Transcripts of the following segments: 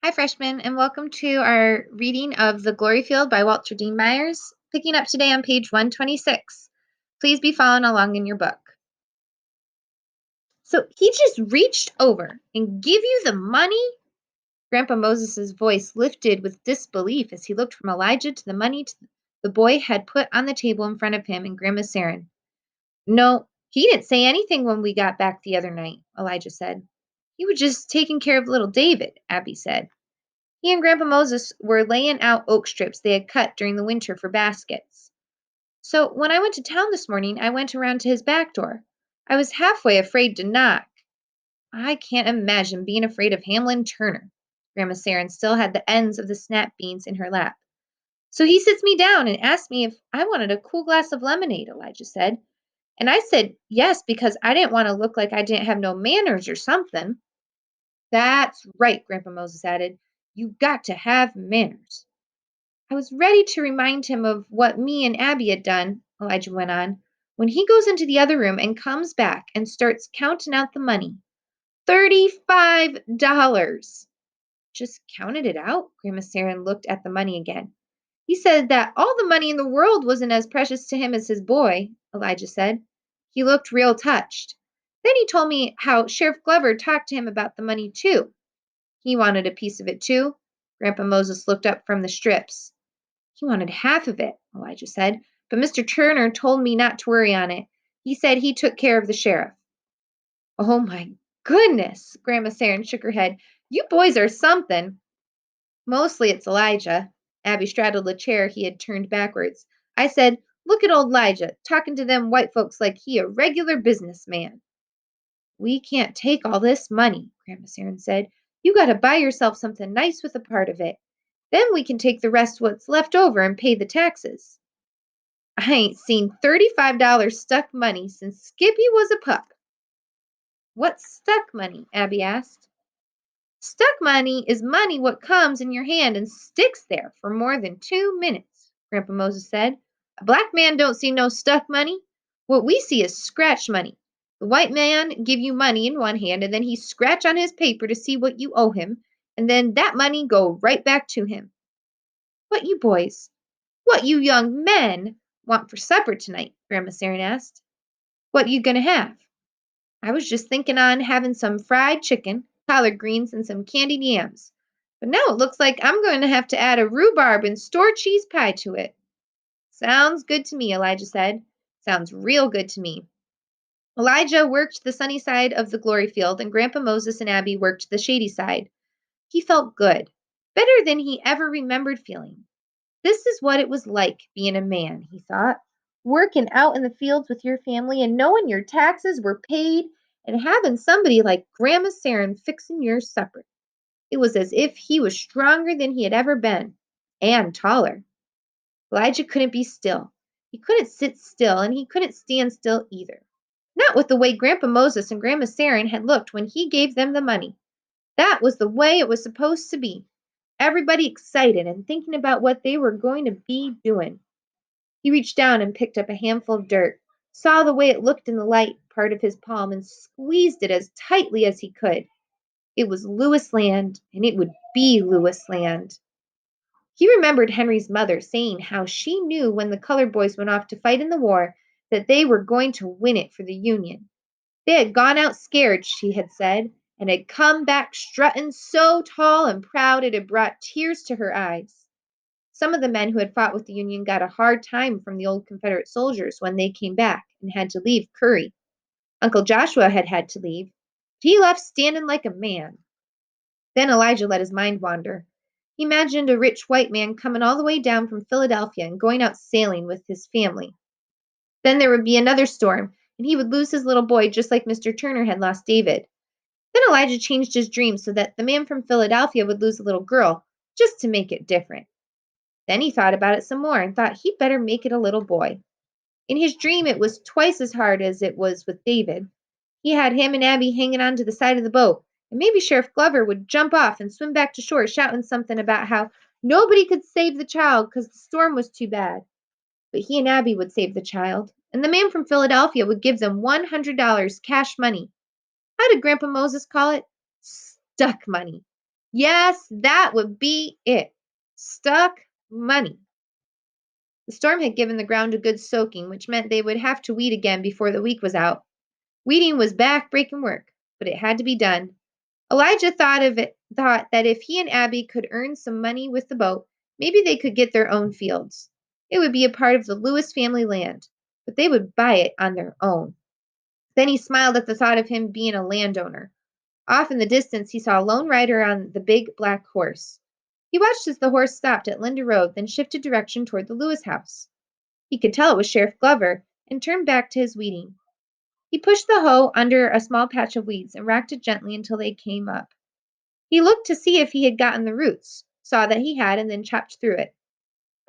Hi, freshmen, and welcome to our reading of The Glory Field by Walter Dean Myers, picking up today on page 126. Please be following along in your book. So he just reached over and give you the money? Grandpa Moses's voice lifted with disbelief as he looked from Elijah to the money the boy had put on the table in front of him and Grandma Saren. No, he didn't say anything when we got back the other night, Elijah said. He was just taking care of little David, Abby said. He and Grandpa Moses were laying out oak strips they had cut during the winter for baskets. So when I went to town this morning, I went around to his back door. I was halfway afraid to knock. I can't imagine being afraid of Hamlin Turner. Grandma Saren still had the ends of the snap beans in her lap. So he sits me down and asks me if I wanted a cool glass of lemonade, Elijah said. And I said yes because I didn't want to look like I didn't have no manners or something. That's right, Grandpa Moses added. You got to have manners. I was ready to remind him of what me and Abby had done, Elijah went on, when he goes into the other room and comes back and starts counting out the money. $35. Just counted it out? Grandma Saren looked at the money again. He said that all the money in the world wasn't as precious to him as his boy, Elijah said. He looked real touched. Then he told me how Sheriff Glover talked to him about the money, too. He wanted a piece of it, too. Grandpa Moses looked up from the strips. He wanted half of it, Elijah said, but Mr. Turner told me not to worry on it. He said he took care of the sheriff. Oh my goodness, Grandma Saren shook her head. You boys are something. Mostly it's Elijah. Abby straddled a chair he had turned backwards. I said, look at old Elijah, talking to them white folks like he a regular businessman. We can't take all this money, Grandma Saren said. You got to buy yourself something nice with a part of it. Then we can take the rest what's left over and pay the taxes. I ain't seen $35 stuck money since Skippy was a pup. What's stuck money? Abby asked. Stuck money is money what comes in your hand and sticks there for more than 2 minutes, Grandpa Moses said. A black man don't see no stuck money. What we see is scratch money. The white man give you money in one hand and then he scratch on his paper to see what you owe him, and then that money go right back to him. What you boys, what you young men want for supper tonight? Grandma Saren asked. What you gonna have? I was just thinking on having some fried chicken, collard greens, and some candied yams. But now it looks like I'm going to have to add a rhubarb and store cheese pie to it. Sounds good to me, Elijah said. Sounds real good to me. Elijah worked the sunny side of the glory field, and Grandpa Moses and Abby worked the shady side. He felt good, better than he ever remembered feeling. This is what it was like being a man, he thought. Working out in the fields with your family and knowing your taxes were paid and having somebody like Grandma Saren fixing your supper. It was as if he was stronger than he had ever been, and taller. Elijah couldn't be still. He couldn't sit still, and he couldn't stand still either. Not with the way Grandpa Moses and Grandma Saren had looked when he gave them the money. That was the way it was supposed to be. Everybody excited and thinking about what they were going to be doing. He reached down and picked up a handful of dirt, saw the way it looked in the light part of his palm, and squeezed it as tightly as he could. It was Lewis land, and it would be Lewis land. He remembered Henry's mother saying how she knew when the colored boys went off to fight in the war that they were going to win it for the Union. They had gone out scared, she had said, and had come back strutting so tall and proud it had brought tears to her eyes. Some of the men who had fought with the Union got a hard time from the old Confederate soldiers when they came back and had to leave Curry. Uncle Joshua had to leave, but he left standing like a man. Then Elijah let his mind wander. He imagined a rich white man coming all the way down from Philadelphia and going out sailing with his family. Then there would be another storm, and he would lose his little boy just like Mr. Turner had lost David. Then Elijah changed his dream so that the man from Philadelphia would lose a little girl, just to make it different. Then he thought about it some more and thought he'd better make it a little boy. In his dream, it was twice as hard as it was with David. He had him and Abby hanging on to the side of the boat, and maybe Sheriff Glover would jump off and swim back to shore, shouting something about how nobody could save the child because the storm was too bad. But he and Abby would save the child, and the man from Philadelphia would give them $100 cash money. How did Grandpa Moses call it? Stuck money. Yes, that would be it. Stuck money. The storm had given the ground a good soaking, which meant they would have to weed again before the week was out. Weeding was back-breaking work, but it had to be done. Elijah thought that if he and Abby could earn some money with the boat, maybe they could get their own fields. It would be a part of the Lewis family land, but they would buy it on their own. Then he smiled at the thought of him being a landowner. Off in the distance, he saw a lone rider on the big black horse. He watched as the horse stopped at Linda Road, then shifted direction toward the Lewis house. He could tell it was Sheriff Glover and turned back to his weeding. He pushed the hoe under a small patch of weeds and racked it gently until they came up. He looked to see if he had gotten the roots, saw that he had, and then chopped through it.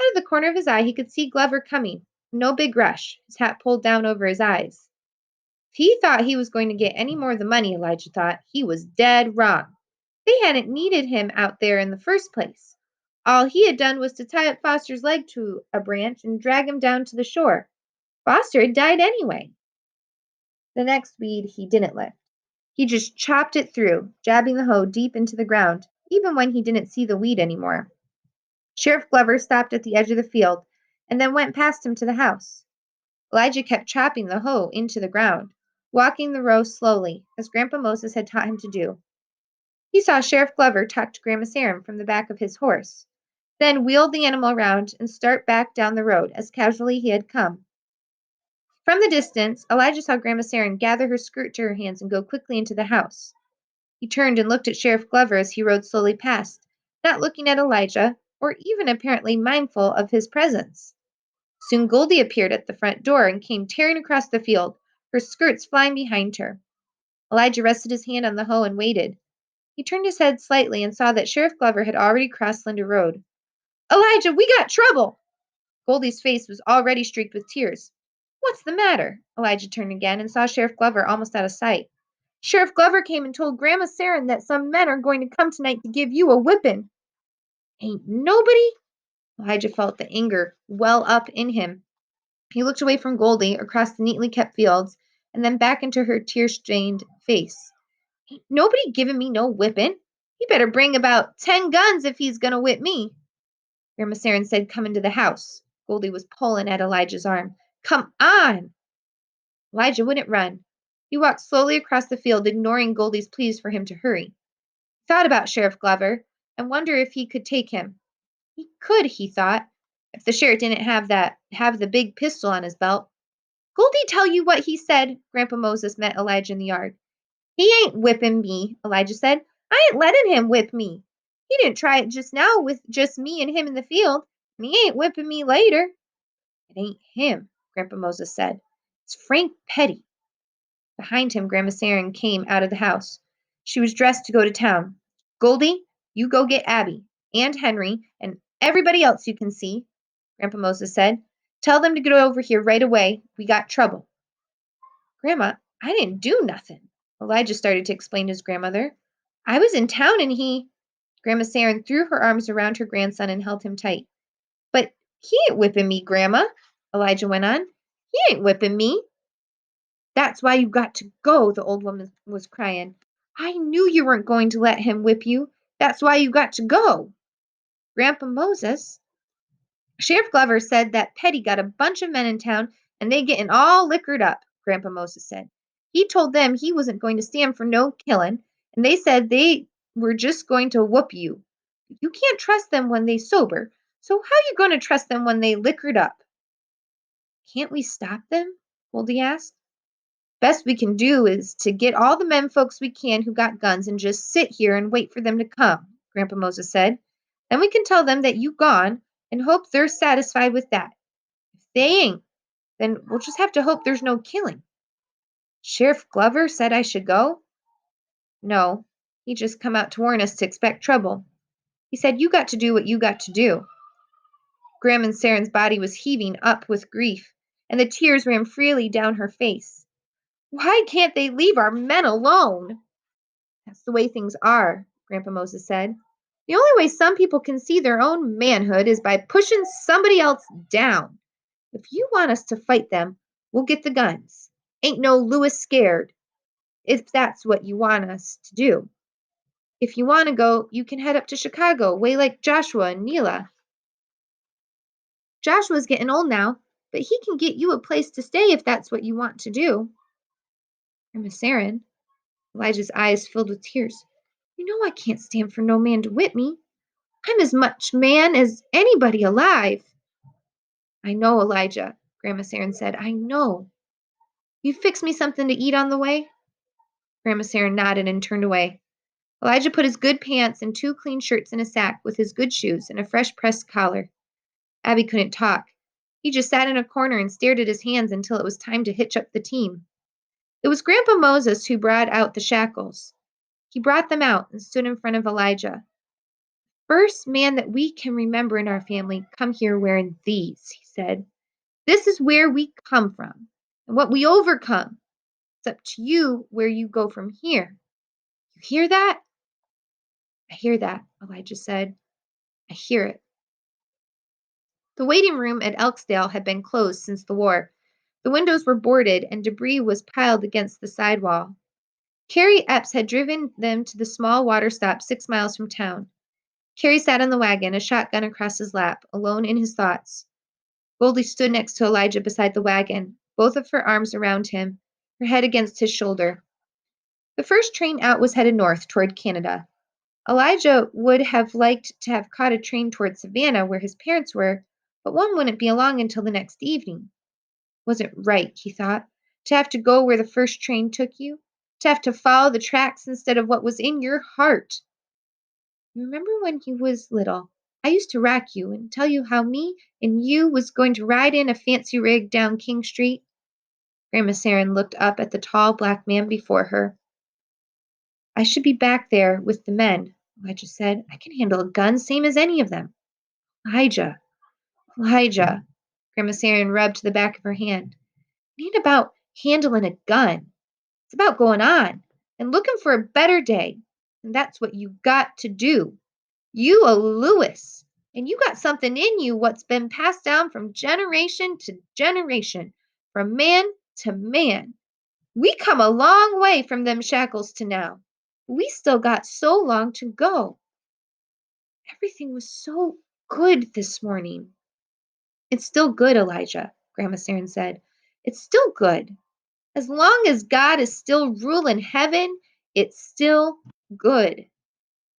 Out of the corner of his eye, he could see Glover coming. No big rush, his hat pulled down over his eyes. If he thought he was going to get any more of the money, Elijah thought, he was dead wrong. They hadn't needed him out there in the first place. All he had done was to tie up Foster's leg to a branch and drag him down to the shore. Foster had died anyway. The next weed he didn't lift. He just chopped it through, jabbing the hoe deep into the ground, even when he didn't see the weed anymore. Sheriff Glover stopped at the edge of the field and then went past him to the house. Elijah kept chopping the hoe into the ground, walking the row slowly, as Grandpa Moses had taught him to do. He saw Sheriff Glover talk to Grandma Sarum from the back of his horse, then wheel the animal around and start back down the road as casually he had come. From the distance, Elijah saw Grandma Sarum gather her skirt to her hands and go quickly into the house. He turned and looked at Sheriff Glover as he rode slowly past, not looking at Elijah, or even apparently mindful of his presence. Soon Goldie appeared at the front door and came tearing across the field, her skirts flying behind her. Elijah rested his hand on the hoe and waited. He turned his head slightly and saw that Sheriff Glover had already crossed Linda Road. Elijah, we got trouble! Goldie's face was already streaked with tears. What's the matter? Elijah turned again and saw Sheriff Glover almost out of sight. Sheriff Glover came and told Grandma Sarum that some men are going to come tonight to give you a whipping. Ain't nobody? Elijah felt the anger well up in him. He looked away from Goldie, across the neatly kept fields, and then back into her tear-stained face. Ain't nobody giving me no whipping. He better bring about 10 guns if he's gonna whip me. Grandma Sarum said, come into the house. Goldie was pulling at Elijah's arm. Come on! Elijah wouldn't run. He walked slowly across the field, ignoring Goldie's pleas for him to hurry. He thought about Sheriff Glover and wondered if he could take him. He could, he thought, if the sheriff didn't have the big pistol on his belt. Goldie tell you what he said? Grandpa Moses met Elijah in the yard. He ain't whipping me, Elijah said. I ain't letting him whip me. He didn't try it just now with just me and him in the field, and he ain't whipping me later. It ain't him, Grandpa Moses said. It's Frank Petty. Behind him, Grandma Sarum came out of the house. She was dressed to go to town. Goldie, you go get Abby and Henry and everybody else you can see, Grandpa Moses said. Tell them to get over here right away. We got trouble. Grandma, I didn't do nothing. Elijah started to explain to his grandmother. I was in town and he. Grandma Sarum threw her arms around her grandson and held him tight. But he ain't whipping me, Grandma, Elijah went on. He ain't whipping me. That's why you got to go, the old woman was crying. I knew you weren't going to let him whip you. That's why you got to go. Grandpa Moses, Sheriff Glover said that Petty got a bunch of men in town and they getting all liquored up, Grandpa Moses said. He told them he wasn't going to stand for no killing, and they said they were just going to whoop you. You can't trust them when they sober, so how you going to trust them when they liquored up? Can't we stop them? Goldie asked. Best we can do is to get all the men folks we can who got guns and just sit here and wait for them to come, Grandpa Moses said. Then we can tell them that you gone and hope they're satisfied with that. If they ain't, then we'll just have to hope there's no killing. Sheriff Glover said I should go? No, he just come out to warn us to expect trouble. He said you got to do what you got to do. Grandma Sarah's body was heaving up with grief, and the tears ran freely down her face. Why can't they leave our men alone? That's the way things are, Grandpa Moses said. The only way some people can see their own manhood is by pushing somebody else down. If you want us to fight them, we'll get the guns. Ain't no Lewis scared, if that's what you want us to do. If you want to go, you can head up to Chicago, way like Joshua and Neela. Joshua's getting old now, but he can get you a place to stay if that's what you want to do. Grandma Saren, Elijah's eyes filled with tears. You know I can't stand for no man to whip me. I'm as much man as anybody alive. I know, Elijah, Grandma Saren said. I know. You fix me something to eat on the way? Grandma Saren nodded and turned away. Elijah put his good pants and 2 clean shirts in a sack with his good shoes and a fresh pressed collar. Abby couldn't talk. He just sat in a corner and stared at his hands until it was time to hitch up the team. It was Grandpa Moses who brought out the shackles. He brought them out and stood in front of Elijah. First man that we can remember in our family come here wearing these, he said. This is where we come from and what we overcome. It's up to you where you go from here. You hear that? I hear that, Elijah said. I hear it. The waiting room at Elksdale had been closed since the war. The windows were boarded and debris was piled against the side wall. Carrie Epps had driven them to the small water stop 6 miles from town. Carrie sat on the wagon, a shotgun across his lap, alone in his thoughts. Goldie stood next to Elijah beside the wagon, both of her arms around him, her head against his shoulder. The first train out was headed north toward Canada. Elijah would have liked to have caught a train toward Savannah, where his parents were, but one wouldn't be along until the next evening. Wasn't right, he thought, to have to go where the first train took you, to have to follow the tracks instead of what was in your heart. Remember when you was little, I used to rock you and tell you how me and you was going to ride in a fancy rig down King Street? Grandma Saren looked up at the tall black man before her. I should be back there with the men, Elijah said. I can handle a gun same as any of them. Elijah, Elijah, Grandma Saren rubbed the back of her hand. It ain't about handling a gun. It's about going on and looking for a better day. And that's what you got to do. You a Lewis. And you got something in you what's been passed down from generation to generation, from man to man. We come a long way from them shackles to now. We still got so long to go. Everything was so good this morning. It's still good, Elijah, Grandma Saren said. It's still good. As long as God is still ruling heaven, it's still good.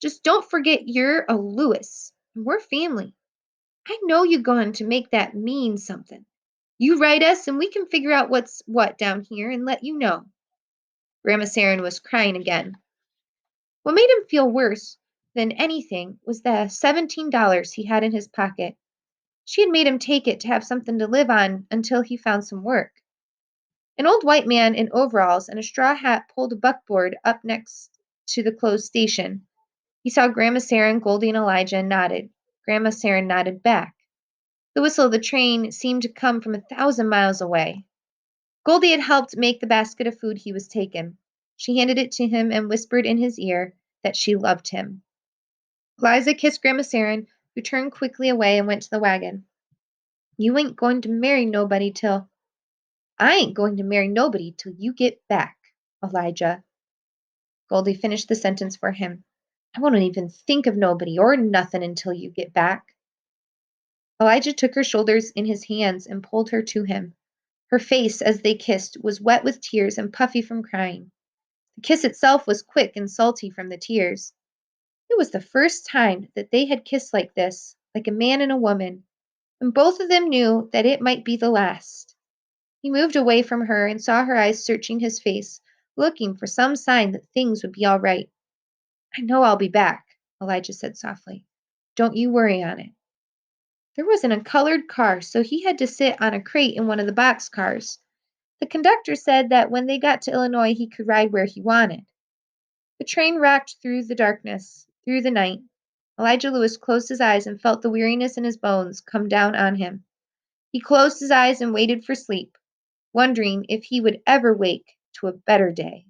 Just don't forget you're a Lewis, and we're family. I know you're going to make that mean something. You write us, and we can figure out what's what down here and let you know. Grandma Saren was crying again. What made him feel worse than anything was the $17 he had in his pocket. She had made him take it to have something to live on until he found some work. An old white man in overalls and a straw hat pulled a buckboard up next to the closed station. He saw Grandma Saren, Goldie, and Elijah and nodded. Grandma Saren nodded back. The whistle of the train seemed to come from 1,000 miles away. Goldie had helped make the basket of food he was taking. She handed it to him and whispered in his ear that she loved him. Liza kissed Grandma Saren, who turned quickly away and went to the wagon. You ain't going to marry nobody till... I ain't going to marry nobody till you get back, Elijah. Goldie finished the sentence for him. I won't even think of nobody or nothing until you get back. Elijah took her shoulders in his hands and pulled her to him. Her face, as they kissed, was wet with tears and puffy from crying. The kiss itself was quick and salty from the tears. It was the first time that they had kissed like this, like a man and a woman, and both of them knew that it might be the last. He moved away from her and saw her eyes searching his face, looking for some sign that things would be all right. I know I'll be back, Elijah said softly. Don't you worry on it. There wasn't a colored car, so he had to sit on a crate in one of the box cars. The conductor said that when they got to Illinois, he could ride where he wanted. The train rocked through the darkness, through the night. Elijah Lewis closed his eyes and felt the weariness in his bones come down on him. He closed his eyes and waited for sleep, wondering if he would ever wake to a better day.